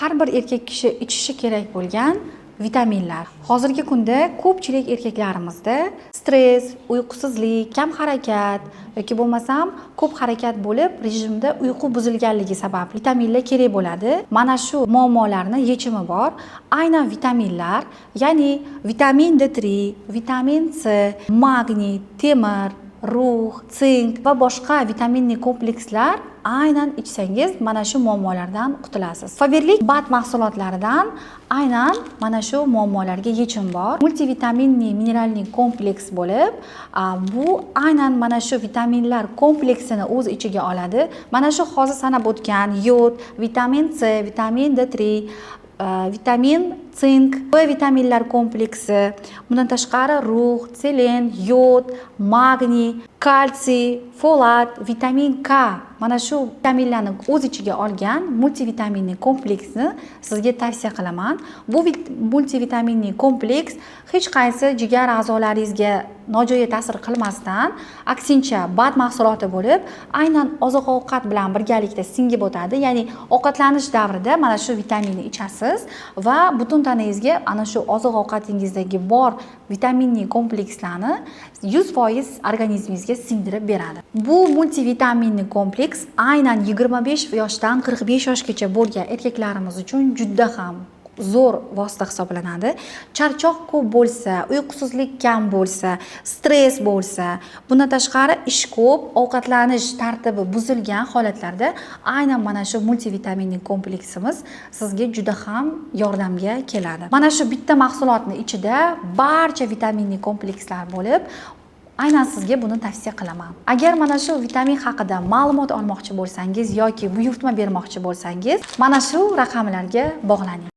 har bir erkak kishi ichishi kerak bo'lgan vitaminlar. Hozirgi kunda ko'pchilik erkaklarimizda stress, uyqusizlik, kam harakat yoki bo'lmasam ko'p harakat bo'lib, rejimda uyqu buzilganligi sababli vitaminlar kerak bo'ladi. Mana shu muammolarning yechimi bor. Aynan vitaminlar, ya'ni vitamin D3, vitamin C, magniy, temir, rux, sink va boshqa vitaminli komplekslar aynan ichsangiz mana shu muammolardan qutulasiz. Faberlik BAT mahsulotlaridan aynan mana shu muammolarga yechim bor. Multivitaminli mineralli kompleks bo'lib, bu aynan mana shu vitaminlar kompleksini o'z ichiga oladi. Mana shu hozir sanab o'tgan yod, vitamin C, vitamin D3, vitamin sink, B vitaminlar kompleksi, bundan tashqari rux, selen, yod, magniy, kalsiy, folat, vitamin K, mana shu vitaminlarni o'z ichiga olgan multivitaminli kompleksni sizga tavsiya qilaman. Bu multivitaminli kompleks hech qaysi jigar a'zolaringizga nojo'ya ta'sir qilmasdan, aksincha BAT mahsuloti bo'lib, aynan oziq-ovqat bilan birgalikda singib o'tadi. Ya'ni ovqatlanish davrida mana shu vitaminni ichasiz va butun tanangizga ana shu oziq-ovqatingizdagi bor vitaminli komplekslarni 100% organizmingizga singdirib beradi. Bu multivitaminli kompleks aynan 25 yoshdan 45 yoshgacha bo'lgan erkaklarimiz uchun juda ham zo'r vosita hisoblanadi. Charchoq ko'p bo'lsa, uyqusizlik kam bo'lsa, stress bo'lsa, bundan tashqari ish ko'p, ovqatlanish tartibi buzilgan holatlarda aynan mana shu multivitaminli kompleksimiz sizga juda ham yordamga keladi. Mana shu bitta mahsulotning ichida barcha vitaminli komplekslar bo'lib, aynan sizga buni tavsiya qilaman. Agar mana shu vitamin haqida ma'lumot olmoqchi bo'lsangiz yoki buyurtma bermoqchi bo'lsangiz, mana shu raqamlarga bog'laning.